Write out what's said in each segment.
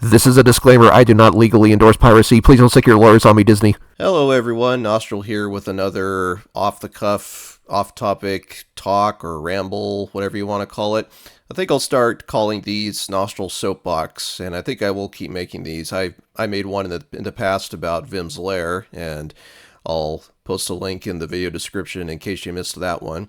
This is a disclaimer. I do not legally endorse piracy. Please don't stick your lawyers on me, Disney. Hello, everyone. Nostril here with another off-the-cuff, off-topic talk or ramble, whatever you want to call it. I think I'll start calling these Nostril Soapbox, and I think I will keep making these. I made one in the past about Vim's Lair, and I'll post a link in the video description in case you missed that one.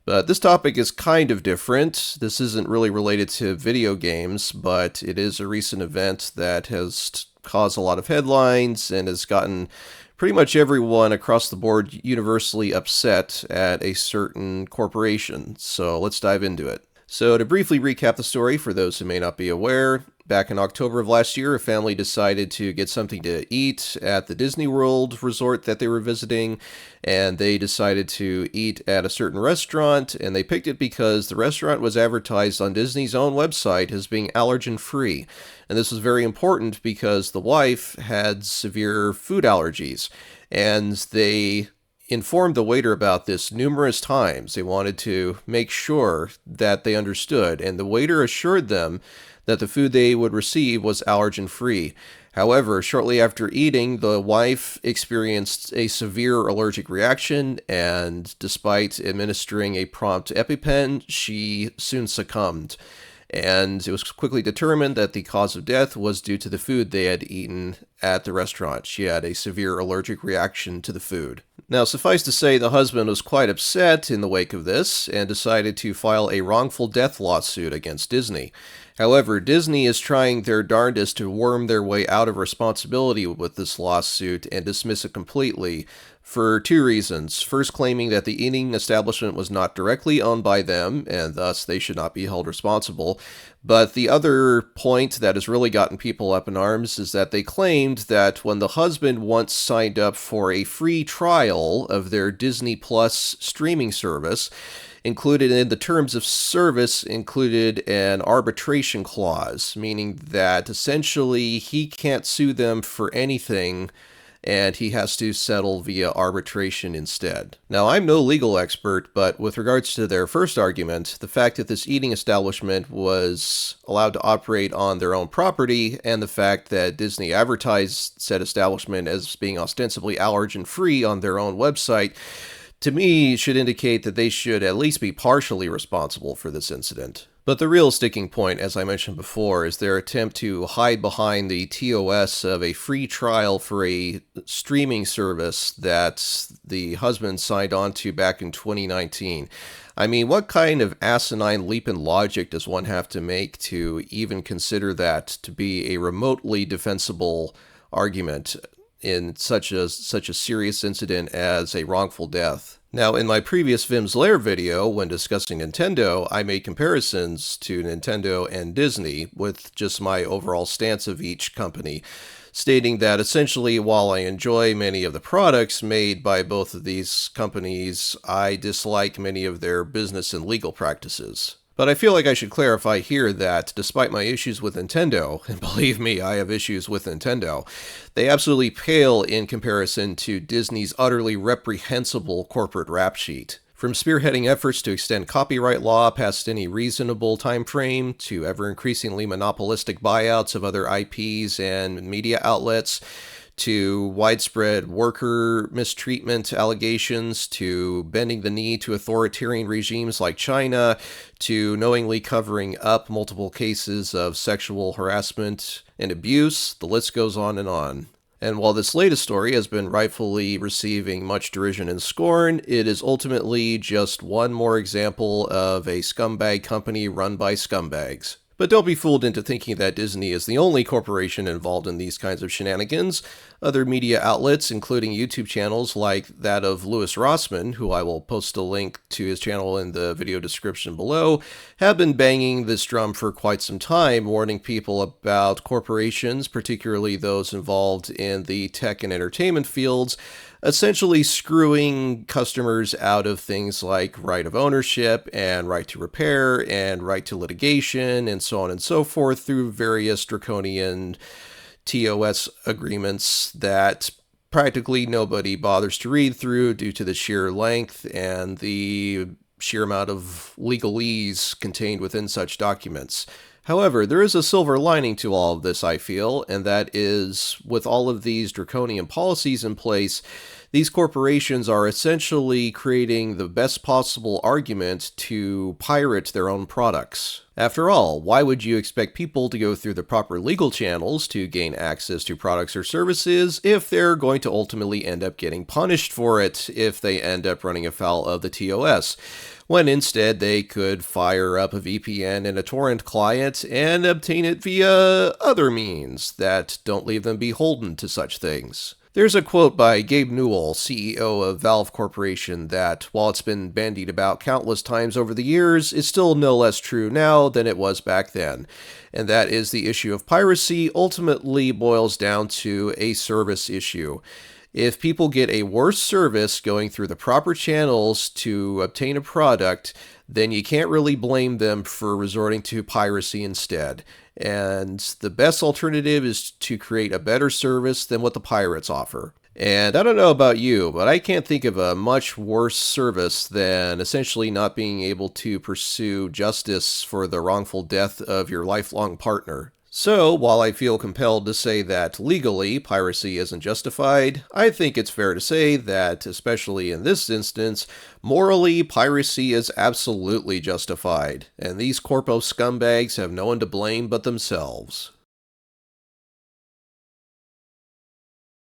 But this topic is kind of different. This isn't really related to video games, but it is a recent event that has caused a lot of headlines and has gotten pretty much everyone across the board universally upset at a certain corporation. So let's dive into it. So to briefly recap the story for those who may not be aware, back in October of last year, a family decided to get something to eat at the Disney World resort that they were visiting, and they decided to eat at a certain restaurant, and they picked it because the restaurant was advertised on Disney's own website as being allergen-free. And this was very important because the wife had severe food allergies, and they informed the waiter about this numerous times. They wanted to make sure that they understood, and the waiter assured them that the food they would receive was allergen-free. However, shortly after eating, the wife experienced a severe allergic reaction, and despite administering a prompt EpiPen, she soon succumbed. And it was quickly determined that the cause of death was due to the food they had eaten at the restaurant. She had a severe allergic reaction to the food. Now, suffice to say, the husband was quite upset in the wake of this and decided to file a wrongful death lawsuit against Disney. However, Disney is trying their darndest to worm their way out of responsibility with this lawsuit and dismiss it completely for two reasons. First, claiming that the eating establishment was not directly owned by them, and thus they should not be held responsible. But the other point that has really gotten people up in arms is that they claimed that when the husband once signed up for a free trial of their Disney Plus streaming service, included in the terms of service included an arbitration clause, meaning that essentially he can't sue them for anything and he has to settle via arbitration instead. Now, I'm no legal expert, but with regards to their first argument, the fact that this eating establishment was allowed to operate on their own property, and the fact that Disney advertised said establishment as being ostensibly allergen-free on their own website, to me should indicate that they should at least be partially responsible for this incident. But the real sticking point, as I mentioned before, is their attempt to hide behind the TOS of a free trial for a streaming service that the husband signed on to back in 2019. I mean, what kind of asinine leap in logic does one have to make to even consider that to be a remotely defensible argument in such a serious incident as a wrongful death? Now, in my previous Vim's Lair video, when discussing Nintendo, I made comparisons to Nintendo and Disney with just my overall stance of each company, stating that essentially, while I enjoy many of the products made by both of these companies, I dislike many of their business and legal practices. But I feel like I should clarify here that despite my issues with Nintendo, and believe me, I have issues with Nintendo, they absolutely pale in comparison to Disney's utterly reprehensible corporate rap sheet. From spearheading efforts to extend copyright law past any reasonable time frame, to ever-increasingly monopolistic buyouts of other IPs and media outlets, to widespread worker mistreatment allegations, to bending the knee to authoritarian regimes like China, to knowingly covering up multiple cases of sexual harassment and abuse, the list goes on and on. And while this latest story has been rightfully receiving much derision and scorn, it is ultimately just one more example of a scumbag company run by scumbags. But don't be fooled into thinking that Disney is the only corporation involved in these kinds of shenanigans. Other media outlets, including YouTube channels like that of Louis Rossmann, who I will post a link to his channel in the video description below, have been banging this drum for quite some time, warning people about corporations, particularly those involved in the tech and entertainment fields, essentially screwing customers out of things like right of ownership and right to repair and right to litigation and so on and so forth through various draconian TOS agreements that practically nobody bothers to read through due to the sheer length and the sheer amount of legalese contained within such documents. However, there is a silver lining to all of this, I feel, and that is with all of these draconian policies in place, these corporations are essentially creating the best possible argument to pirate their own products. After all, why would you expect people to go through the proper legal channels to gain access to products or services if they're going to ultimately end up getting punished for it if they end up running afoul of the TOS? When instead they could fire up a VPN and a torrent client and obtain it via other means that don't leave them beholden to such things. There's a quote by Gabe Newell, CEO of Valve Corporation, that, while it's been bandied about countless times over the years, is still no less true now than it was back then. And that is the issue of piracy ultimately boils down to a service issue. If people get a worse service going through the proper channels to obtain a product, then you can't really blame them for resorting to piracy instead. And the best alternative is to create a better service than what the pirates offer. And I don't know about you, but I can't think of a much worse service than essentially not being able to pursue justice for the wrongful death of your lifelong partner. So, while I feel compelled to say that legally piracy isn't justified, I think it's fair to say that, especially in this instance, morally piracy is absolutely justified, and these corpo scumbags have no one to blame but themselves.